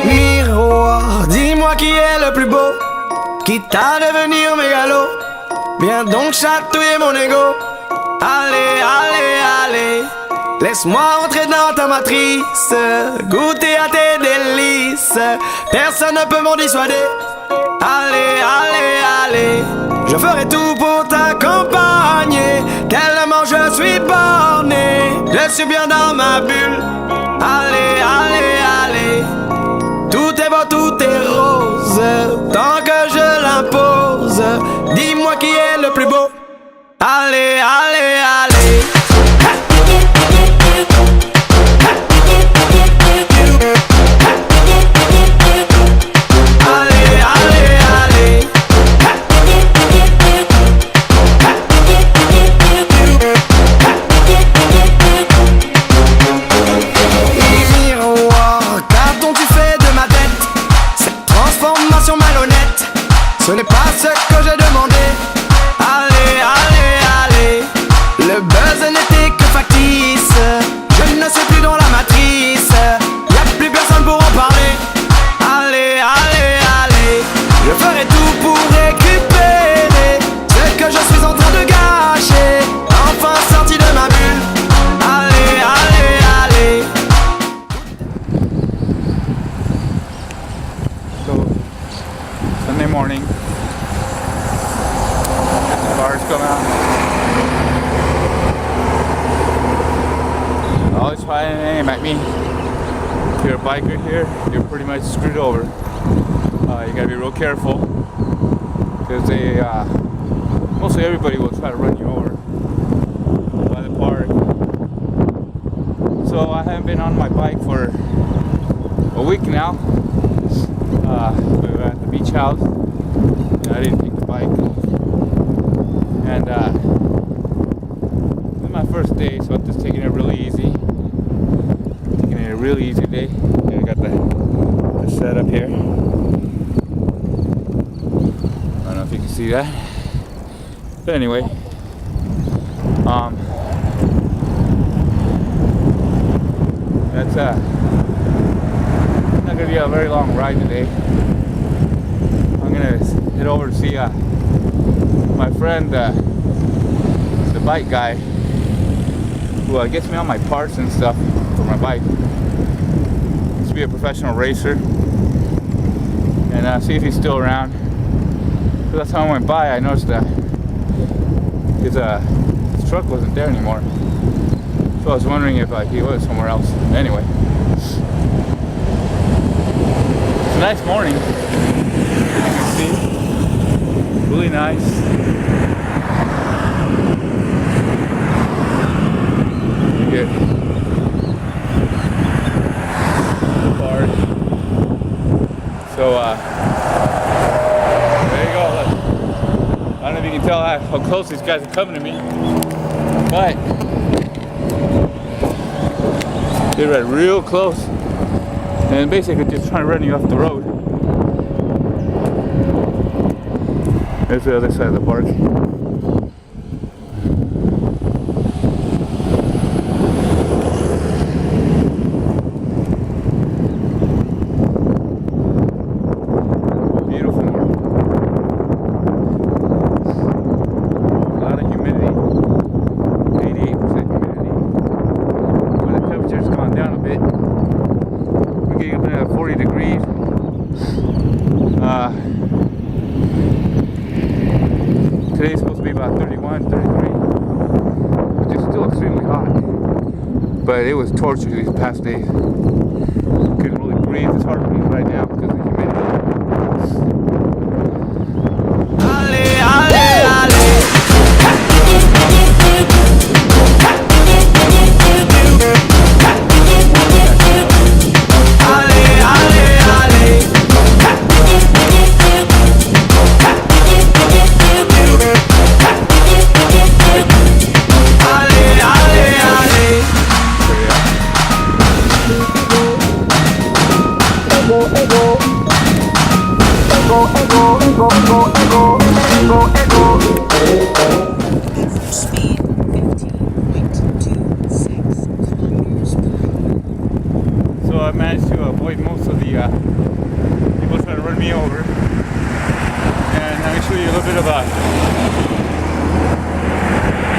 Miroir, dis-moi qui est le plus beau, quitte à devenir mégalo. Viens donc chatouiller mon ego. Allez, allez, allez, laisse-moi entrer dans ta matrice, goûter à tes délices. Personne ne peut m'en dissuader. Allez, allez, allez, je ferai tout pour t'accompagner. Tellement je suis borné, je suis bien dans ma bulle. Allez, allez, allez, tout est beau, tout est rose, tant que je l'impose. Dis-moi qui est le plus beau. Allez, allez, allez. Ce n'est pas ce que j'ai demandé. Allez, allez, allez, le buzz n'était que factice. Je ne suis plus dans la matrice, y'a plus personne pour en parler. Allez, allez, allez, je ferai tout pour récupérer ce que je suis en train de gâcher. Enfin sorti de ma bulle. Allez, allez, allez. So, Sunday morning, the cars come out. Always try and aim at me. If you're a biker here, you're pretty much screwed over. You gotta be real careful because they, mostly everybody will try to run you over by the park. So I haven't been on my bike for a week now. We were at the beach house. I didn't take the bike, and this is my first day, so I'm just taking it really easy. Taking it a really easy day. Okay, I got the setup here. I don't know if you can see that, but anyway, that's not gonna be a very long ride today. I'm gonna head over to see my friend, the bike guy, who gets me all my parts and stuff for my bike. Used to be a professional racer, and see if he's still around. So last time I went by, I noticed that his truck wasn't there anymore. So I was wondering if he was somewhere else. Anyway. Nice morning, as you can see, really nice. You get the park. So there you go. Look. I don't know if you can tell how close these guys are coming to me, but they're right real close. And basically just trying to run you off the road. There's the other side of the park. Beautiful morning. A lot of humidity. 88% humidity. But the temperature's gone down a bit. Getting up to 40 degrees. Today's supposed to be about 31, 33, which is still extremely hot. But it was torture these past days. Couldn't really breathe. It's hard to breathe right now because of the humidity. Allez, allez, allez.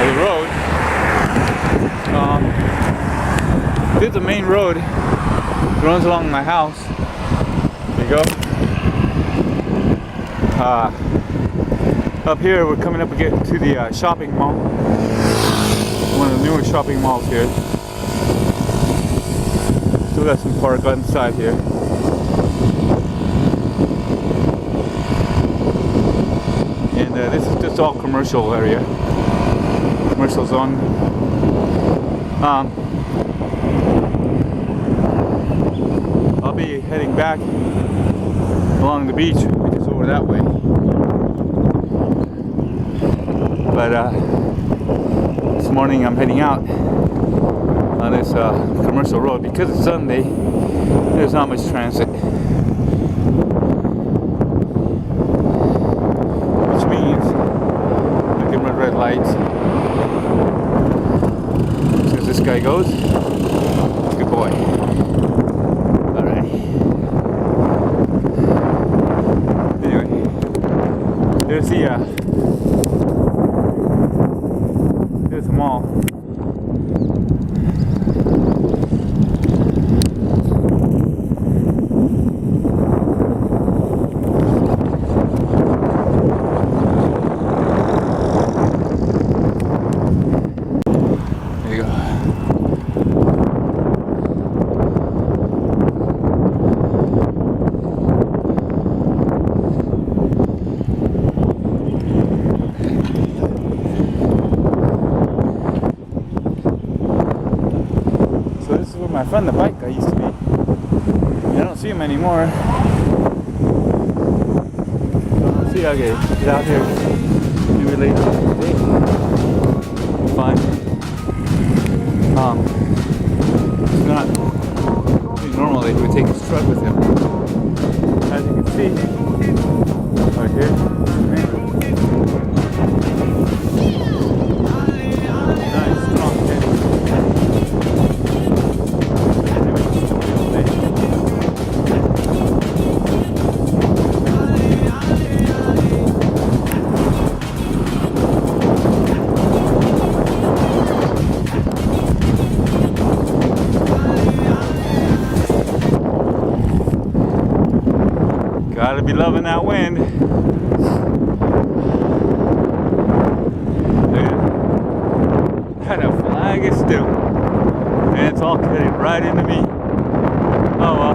of the road. This is the main road. It runs along my house. There you go. Up here, we're coming up again to the shopping mall. One of the newer shopping malls here. Still got some park on the side here. And this is just all commercial area. Commercial zone. I'll be heading back along the beach, which is over that way. But this morning I'm heading out on this commercial road because it's Sunday. There's not much transit, which means I can run red lights. As soon as this guy goes, good boy. All right. Anyway, there's the mall. There you go. So this is where my friend the bike guy used to be. I don't see him anymore. So let's see how I get out here. Maybe later today. Fine. It's not normal that he would take his truck with him. As you can see, right here. Nice, strong head. Gotta be loving that wind. And a flag is still. And it's all headed right into me. Oh well.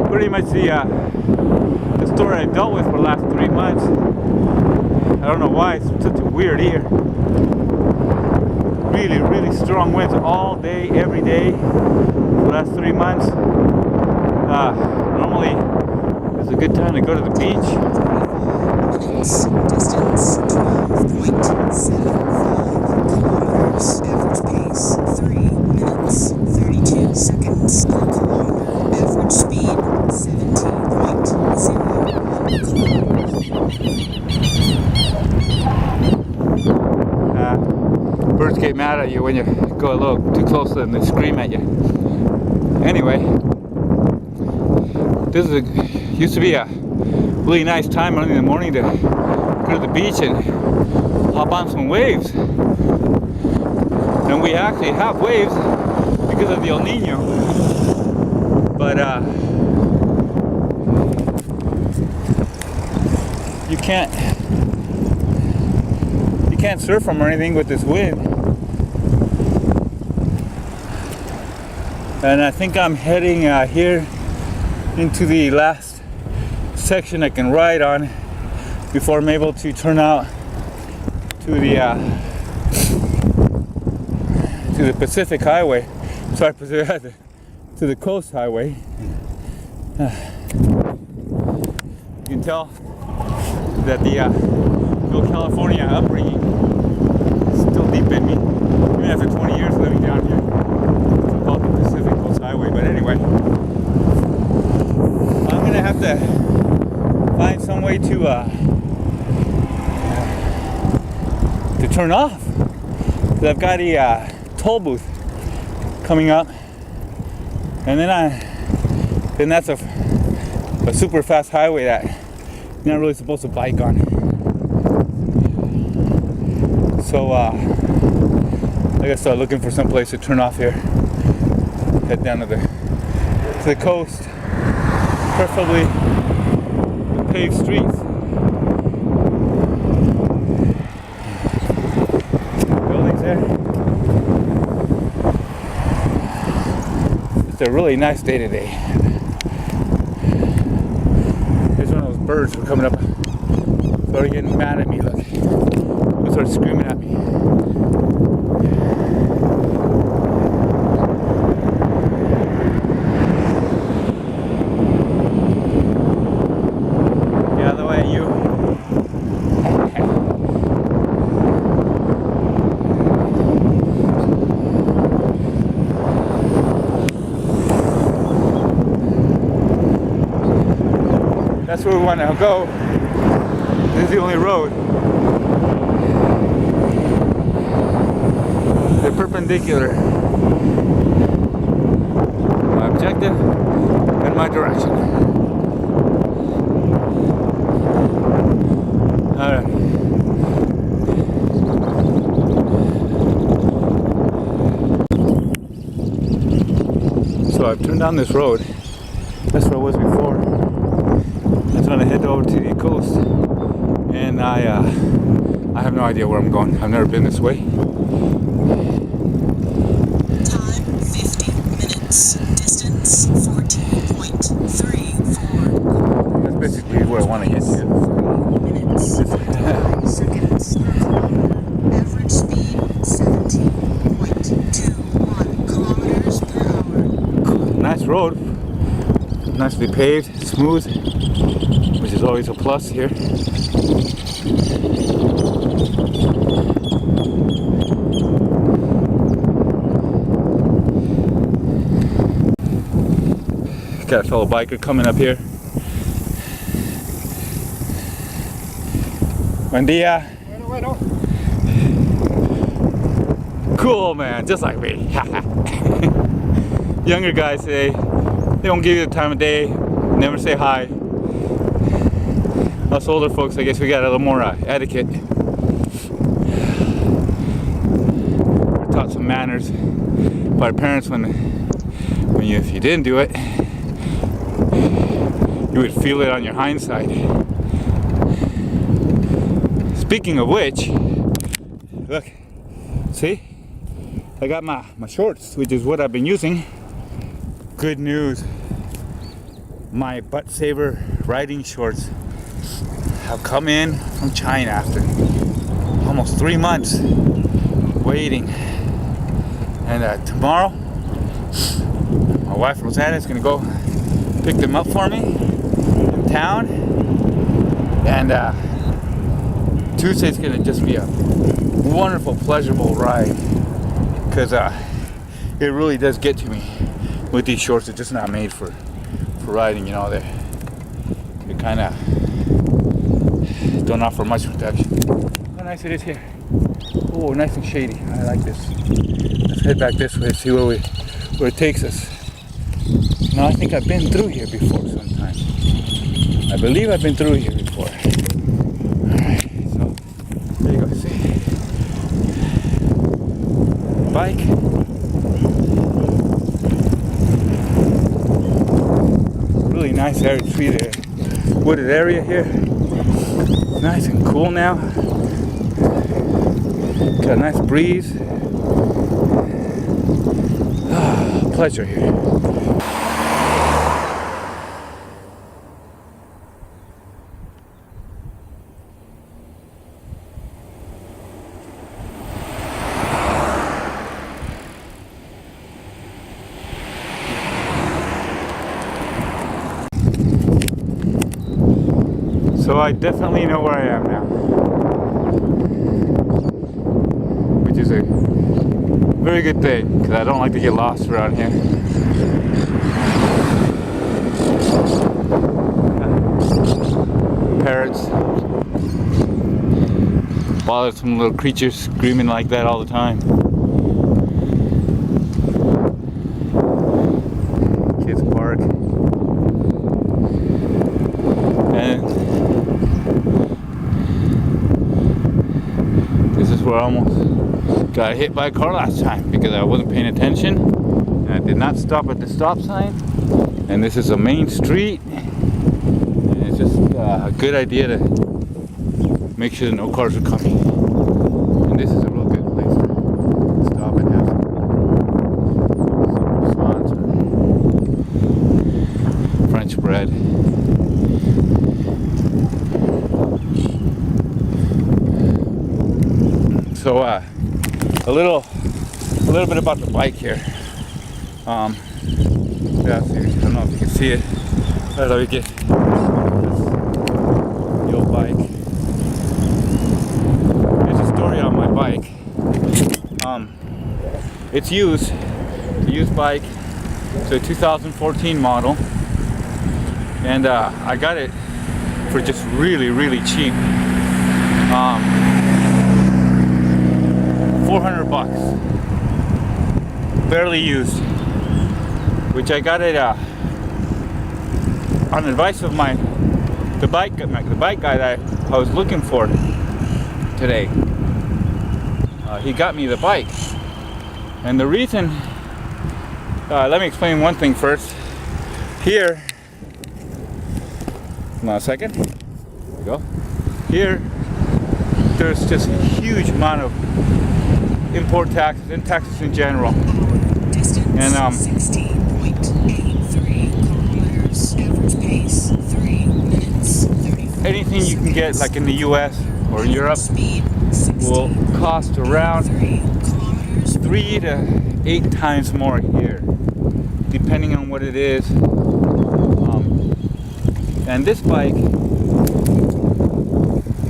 Pretty much the story I dealt with for the last 3 months. I don't know why it's such a weird year. Really, really strong winds all day, every day for the last 3 months. Normally it's a good time to go to the beach. Minutes, distance 12.75 kilometers, average pace 3 minutes 32 seconds per kilometer, average speed 17.0 kilometers. Birds get mad at you when you go a little too close to them, they scream at you. Anyway, this used to be a really nice time early in the morning to go to the beach and hop on some waves. And we actually have waves because of the El Nino. But you can't surf them or anything with this wind. And I think I'm heading here into the last section I can ride on before I'm able to turn out to the Pacific Highway. Sorry, to the Coast Highway. You can tell that the old California upbringing is still deep in me, even after 20 years living down here. It's called the Pacific Coast Highway, but anyway. I'm gonna have to find some way to turn off. Cause I've got a toll booth coming up, and then that's a super fast highway that you're not really supposed to bike on. So I gotta start looking for some place to turn off here. Head down to the coast, preferably the paved streets. Buildings there. It's a really nice day today. There's one of those birds who are coming up. Started getting mad at me. Look, they started screaming at me. Get out of the way, you. That's where we want to go. This is the only road. They're perpendicular. My objective and my direction. Alright. So I've turned down this road. That's where I was before. I'm trying to head over to the coast. And I have no idea where I'm going. I've never been this way. Time 50 minutes. Distance 14.34. That's basically where I want to get to. Minutes. 59 seconds. Average speed 17.21 kilometers per hour. Nice road. Nicely paved, smooth, which is always a plus here. Got a fellow biker coming up here. Buen dia. Bueno. Cool, man, just like me. Younger guys say they don't give you the time of day, never say hi. Us older folks, I guess we got a little more etiquette. We're taught some manners by our parents if you didn't do it, you would feel it on your hindsight. Speaking of which, look, see? I got my shorts, which is what I've been using. Good news. My butt saver riding shorts have come in from China after almost 3 months waiting. And tomorrow, my wife Rosanna is gonna go pick them up for me in town. And Tuesday's gonna just be a wonderful, pleasurable ride. Because it really does get to me with these shorts. They're just not made for riding, you know. They kind of don't offer much protection. How nice it is here. Oh, nice and shady. I like this. Let's head back this way, see where it takes us. Now, I think I've been through here before sometime. I believe I've been through here before. Alright, so there you go. See? Bike. Really nice area, treated wooded area here. Nice and cool now. Got a nice breeze. Pleasure here. So I definitely know where I am now, which is a very good thing because I don't like to get lost around here. Parrots, bothersome little creatures screaming like that all the time. Kids bark. And this is where I almost got hit by a car last time because I wasn't paying attention. And I did not stop at the stop sign. And this is a main street. And it's just a good idea to make sure that no cars are coming. And this is a real good place to stop and have some croissants or French bread. So a little bit about the bike here. Yeah, see, I don't know if you can see it. Let me get this old bike. There's a story on my bike. It's used. It's a used bike. It's a 2014 model, and I got it for just really cheap. 400 bucks, barely used, which I got it on advice of the bike guy that I was looking for today. He got me the bike, and the reason. Let me explain one thing first. Here, now a second. There we go. Here, there's just a huge amount of import taxes and taxes in general. And 16.83 kilometers. Average pace 3 minutes 35. Anything you can get, like in the U.S. or Europe, will cost around 3 to 8 times more here, depending on what it is. And this bike,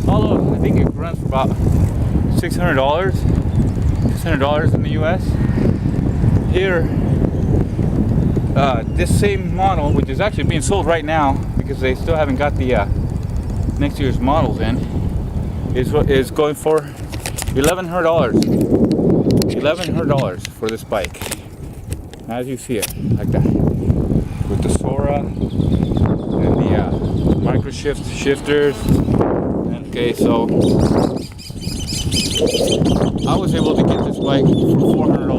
although I think it runs for about $600 in the US, here this same model, which is actually being sold right now because they still haven't got the next year's models in, is going for $1,100 for this bike, as you see it, like that, with the Sora and the micro shifters. Okay, so I was able to get this bike for $400.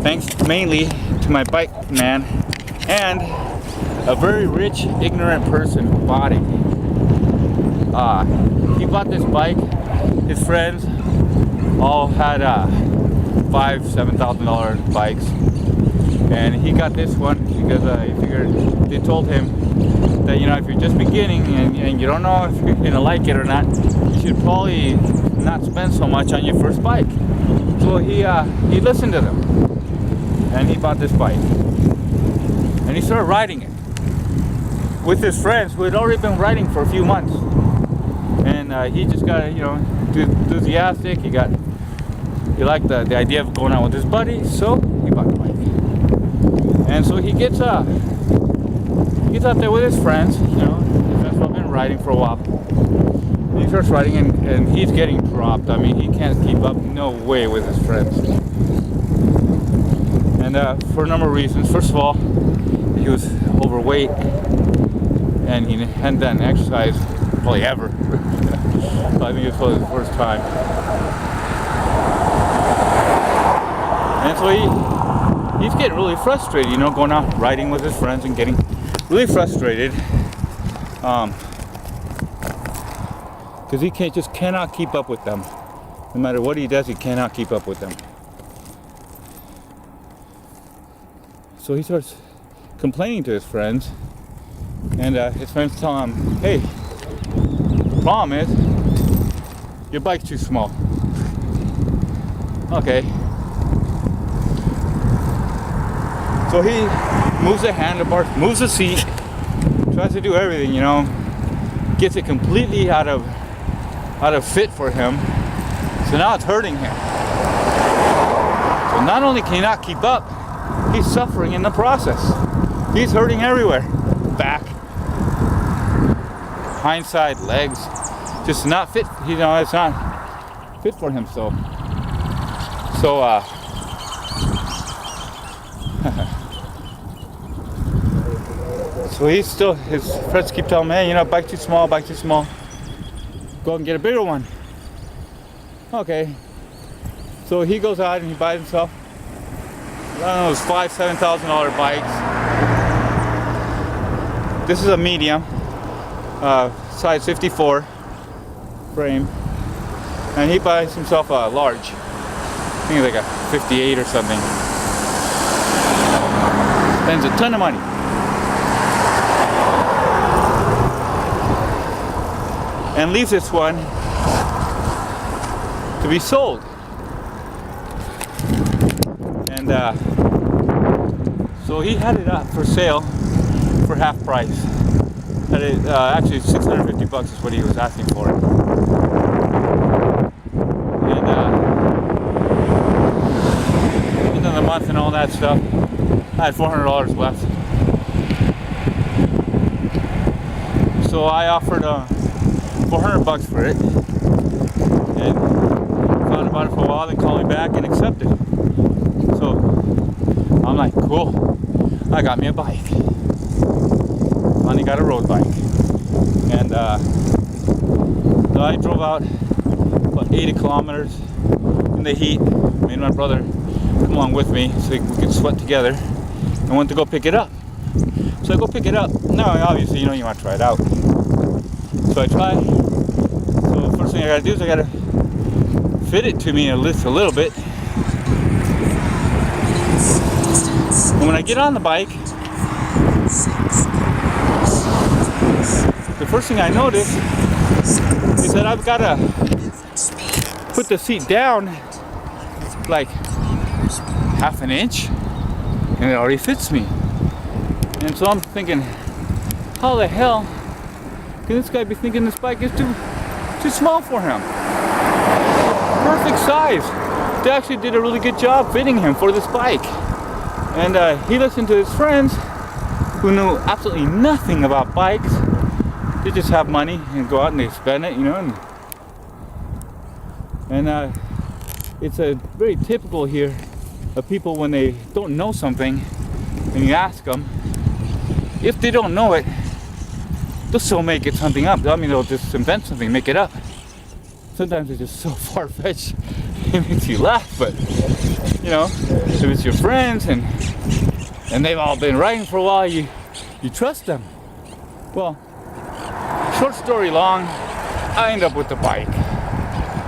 Thanks mainly to my bike man and a very rich, ignorant person who bought it. He bought this bike. His friends all had $5,000-$7,000 bikes, and he got this one because he figured they told him that, you know, if you're just beginning and you don't know if you're gonna like it or not, you should probably not spend so much on your first bike. So he listened to them, and he bought this bike, and he started riding it with his friends who had already been riding for a few months. And he just got, you know, enthusiastic. He liked the idea of going out with his buddy, so he bought the bike. And so he gets out there with his friends, you know, his friends have been riding for a while. And he starts riding, and he's getting dropped. I mean, he can't keep up, no way, with his friends. And for a number of reasons. First of all, he was overweight, and he hadn't done exercise probably ever. I think it was probably the first time. And so he's getting really frustrated, you know, going out riding with his friends and getting really frustrated. Because he cannot keep up with them. No matter what he does, he cannot keep up with them. So he starts complaining to his friends, and his friends tell him, hey, the problem is your bike's too small. Okay. So he moves the handlebars, moves the seat, tries to do everything, you know, gets it completely out of fit for him. So now it's hurting him. So not only can he not keep up, he's suffering in the process. He's hurting everywhere. Back, hind side, legs, just not fit, you know, it's not fit for him. So so he's still, his friends keep telling him, hey, you know, bike too small, go go and get a bigger one. Okay. So he goes out and he buys himself, I don't know, those $5,000-$7,000 bikes. This is a medium, size 54 frame, and he buys himself a large. I think it's like a 58 or something. Spends a ton of money. And leaves this one to be sold. And so he had it up for sale for half price. Had it, actually $650 is what he was asking for it. And end of the month and all that stuff, I had $400 left. So I offered $400 for it, and thought about it for a while, then called me back and accepted. So I'm like, cool, I got me a bike. Finally got a road bike. And so I drove out about 80 kilometers in the heat, made my brother come along with me so we could sweat together, and went to go pick it up. So I go pick it up. Now obviously, you want to try it out. So I try. So first thing I gotta do is I gotta fit it to me at least a little bit. And when I get on the bike, the first thing I notice is that I've gotta put the seat down like half an inch, and it already fits me. And so I'm thinking, how the hell can this guy be thinking this bike is too small for him? Perfect size. They actually did a really good job fitting him for this bike. And he listened to his friends who knew absolutely nothing about bikes. They just have money and go out and they spend it, and it's a very typical here of people when they don't know something and you ask them, if they don't know it, they'll still make it something up. I mean, they'll just invent something, make it up. Sometimes it's just so far-fetched, it makes you laugh. But if it's your friends and they've all been riding for a while, you trust them. Well, short story long, I end up with the bike.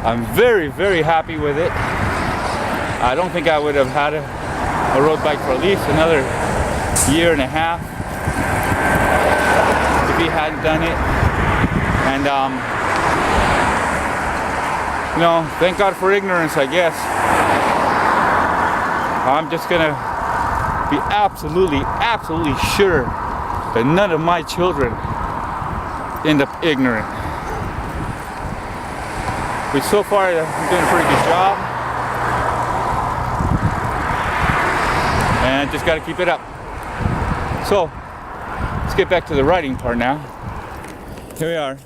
I'm very, very happy with it. I don't think I would have had a road bike for at least another year and a half if he hadn't done it. And thank God for ignorance, I guess. I'm just gonna be absolutely sure that none of my children end up ignorant. Which so far I'm doing a pretty good job. And just gotta keep it up. So let's get back to the riding part now. Here we are.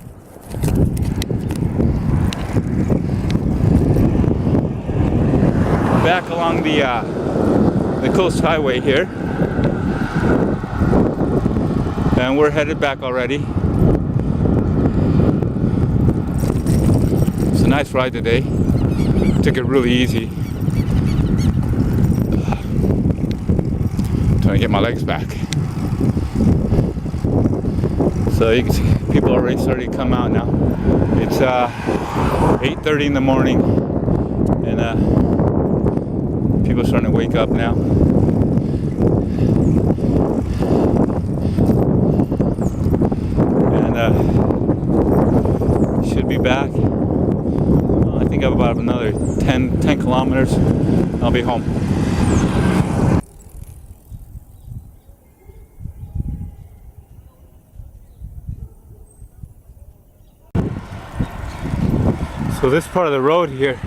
Back along the coast highway here, and we're headed back already. It's a nice ride today. Took it really easy. Trying to get my legs back. So you can see people already starting to come out now. It's 8:30 in the morning, and people are starting to wake up now. And should be back. I think I have about another 10 kilometers. I'll be home. So this part of the road here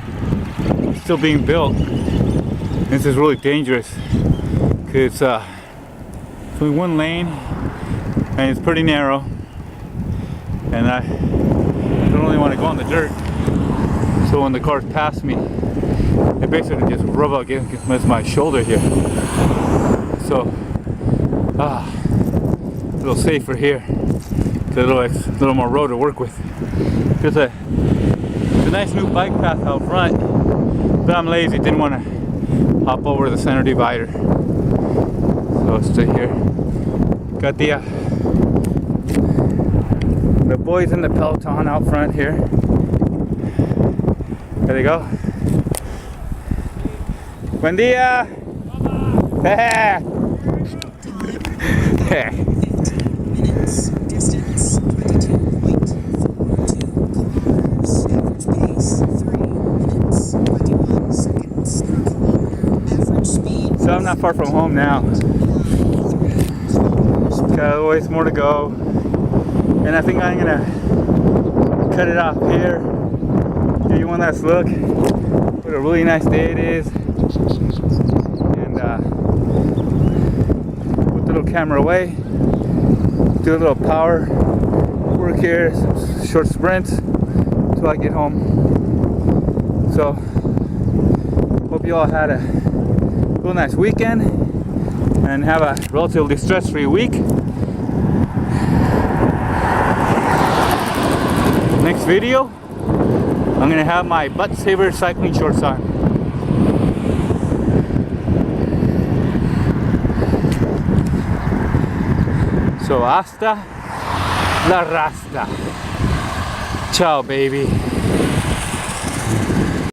is still being built. This is really dangerous because it's only one lane and it's pretty narrow, and I don't really want to go on the dirt. So when the cars pass me, they basically just rub up against my shoulder here. So a little safer here because a little more road to work with. There's a nice new bike path out front, but I'm lazy, didn't want to hop over the center divider. So I'll stay here. Got the boys in the peloton out front here. There they go. Buen dia! Time 15 minutes. Distance 22.42 kilometers. Average pace 3 minutes 21 seconds per kilometer. Average speed. So I'm not far from home now. Got a ways more to go. And I think I'm gonna cut it off here. Give you one last look. What a really nice day it is. And put the little camera away. Do a little power work here, some short sprints till I get home. So hope you all had a real nice weekend and have a relatively stress-free week. Next video, I'm gonna have my butt saver cycling shorts on. So hasta la rasta. Ciao, baby.